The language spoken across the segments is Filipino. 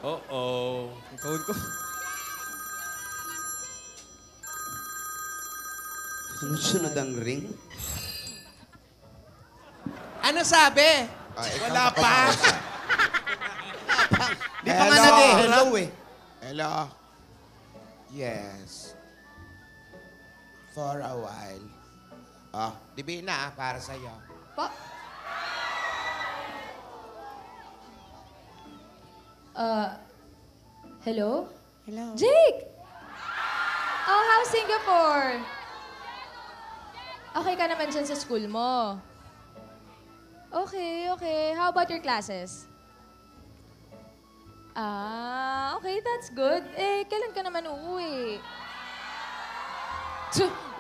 Uh-oh. Ang phone ko. Sunod-sunod ang ring. Ano sabi? Wala pa. Di pa nga nag-hello eh. Hello. Yes. For a while. Oh, Divina, para sa'yo. Po? Hello? Hello. Jake! Oh, how's Singapore? Okay ka naman dyan sa school mo? Okay, okay. How about your classes? Ah, okay, that's good. Eh, kailan ka naman uuwi?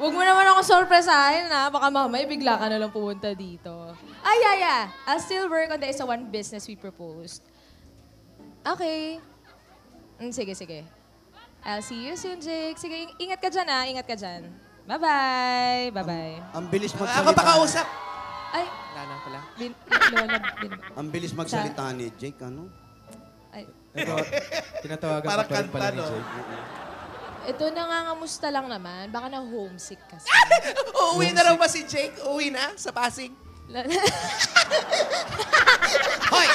Huwag mo naman ako sorpresahin, ha? Baka mamaya bigla ka na lang pumunta dito. Ah, yeah. I'll still work on the isa one business we proposed. Okay. Sige. I'll see you soon, Jake. Sige, ingat ka dyan, ha? Ingat ka dyan. Bye-bye. Bye-bye. Ang bilis magsalita. Ako pa kausap. Ay, Wala na pala. Lola, Ang bilis magsalita ni Jake, ano? ay. Ito, tinatawagan Parang ka pa rin pala kanta, ni no? Jake. Ito nangangamusta lang naman. Baka na homesick kasi. Uuwi na raw ba si Jake? Uuwi na sa Pasig? Hoy!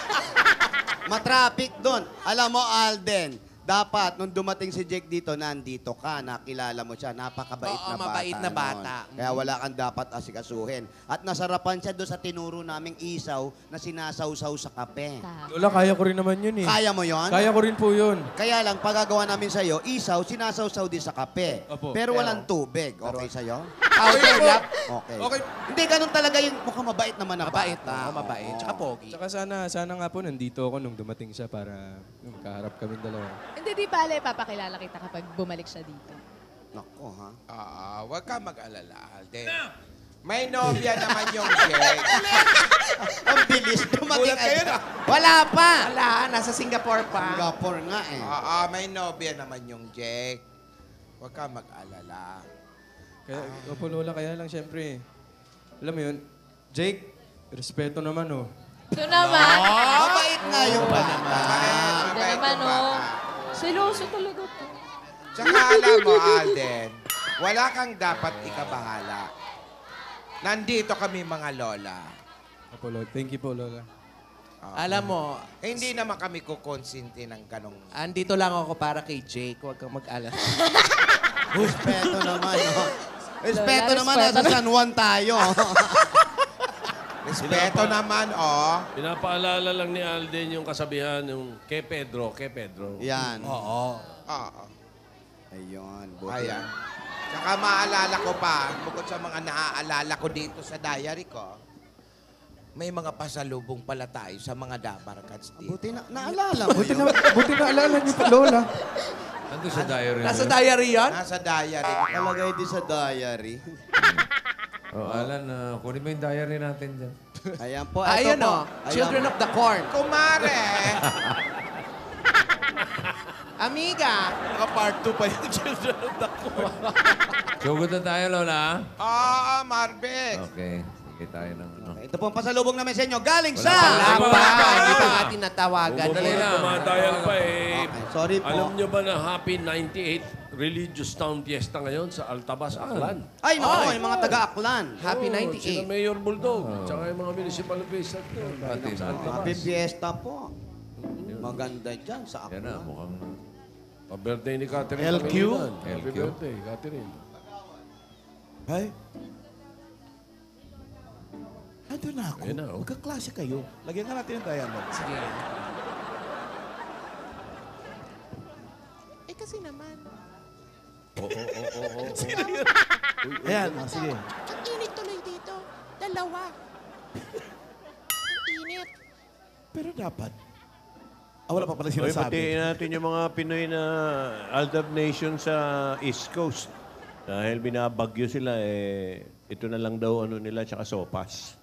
Matraffic doon. Alam mo, Alden, dapat nung dumating si Jake dito, nandito ka, nakilala mo siya, napakabait Oo, na bata. mabait na bata. nun. Kaya wala kang dapat asikasuhin. At nasarapan siya doon sa tinuro naming isaw na sinasawsaw sa kape. Lola, kaya ko rin naman yun eh. Kaya mo yon? Kaya ko rin po yun. Kaya lang, pagagawa namin sa'yo, isaw, sinasawsaw din sa kape. Opo. Pero walang tubig. Okay sa'yo? Powder lap. Okay. Okay. Hindi, ganun talaga yung mukhang mabait naman na Mabait bata. na. Mabait. Oo. Tsaka pogi. Tsaka sana nga po nandito ako nung dumating siya para magkaharap kami dalawa. Hindi, di bale, papakilala kita kapag bumalik siya dito. Nako, ha? Huwag ka mag-alala, Alden. May nobya naman yung Jake. Ang bilis dumating. Gulat kayo na. Wala pa! Wala, nasa Singapore pa. Singapore nga eh. May nobya naman yung Jake. Huwag ka mag-alala. Kaya, opo Lola, kaya lang syempre, alam mo yun, Jake, respeto naman oh. Ito naman. Mabait nga yung bata. Hindi naman, oh. Seloso talaga to. Tsaka alam mo, Alden, wala kang dapat ikabahala. Nandito kami mga lola. Opo Lola, thank you po Lola. Alam mo, Hindi naman kami kukonsinti ng ganong... andito lang ako para kay Jake. Huwag kang mag-alala. Respeto naman, no? Respeto Lola, naman, respeto nasa San Juan tayo. Respeto naman, oh. Pinapaalala lang ni Alden yung kasabihan, yung kay Pedro. Yan. Oo. Ayun. Buti. Ayan. Tsaka maalala ko pa, bukod sa mga naaalala ko dito sa diary ko, may mga pasalubong pala tayo sa mga Dabarkads dito. Buti na, naalala mo yun. Buti na alala niyo po Lola. Nandun sa diary. Nasa diary yan? Nasa diary. Nalagay din sa diary. Oh, Alan, kunin mo yung diary natin dyan. Ayan po. Ayun ito po. o, Children of the Corn. Kumare! Amiga. Part 2 pa yung Children of the Corn. Sugod na tayo, Lola. Oo, Marbex. Okay. Sige tayo ng ano. Ito po ang pasalubong namin sa inyo. Galing sa... Wala Wala pa. pa. Hindi pa nga tinatawagan. Dali Dali lang. Tumatayan pa eh. Okay, sorry po. Alam nyo ba na Happy 98th Religious Town Fiesta ngayon sa Altabas, Aklan? Ay, naku, yung mga taga-Aklan. Happy Oo, Sila 98. Mayor Bulldog, tsaka yung mga municipal officials doon. Pati Sa na. Altabas. Happy Fiesta po. Maganda dyan sa Yan na, Aklan. mukhang... Pa-birthday ni Catherine. LQ? Pangilinan. Happy LQ? birthday, Catherine. Ay. Ando na ako. Ayun na, oh. Magkaklase kayo. Lagyan ka natin yung diamond. Sige. Eh kasi naman. Oo. Ayan, sige. Ang init tuloy dito. Dalawa. Ang init. Pero dapat. Wala pa pala Oy, sinasabi. batiin natin yung mga Pinoy na Aldab Nation sa East Coast. Dahil binabagyo sila, ito na lang daw ano nila, tsaka sopas.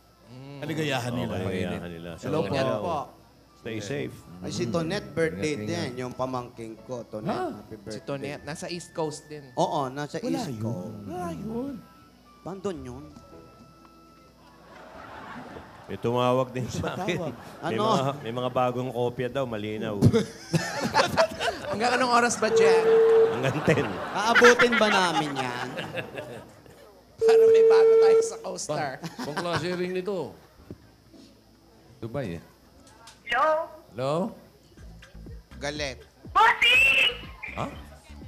Kaligayahan nila. Kaya nila. So, Hello po. Stay safe. Ay, si Tonette birthday din, yung pamangking ko. Tonette, happy birthday. Si Tonette, nasa East Coast din. Oo, nasa Wala East yun. Coast. Wala yun. Bandon yun. May tumawag din sa akin. Ano? May mga bagong kopya daw, malinaw. Hanggang anong oras ba dyan? Hanggang 10. Aabutin ba namin yan? Para may bago tayo sa co-star. Pang klase ring nito. Dubai eh. Hello? Hello? Galit. Bossing! Ha?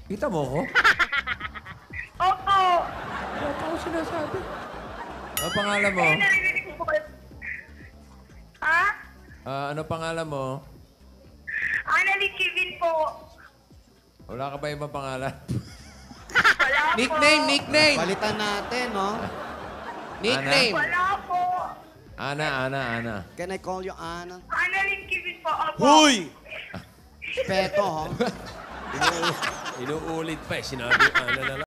Kita mo ko? Opo! Ano pangalan mo? Narinig ko po. Ha? Ano pangalan mo? Annalyn Kevin po. Wala ka ba ibang pangalan? Wala po. Nickname. Palitan natin, no? Nickname. Wala po. Ana. Can I call you Ana? Annalyn Kevin po. Opo. Huy! Peto, ho? Inuulit pa eh. Sinabi, ano na lang.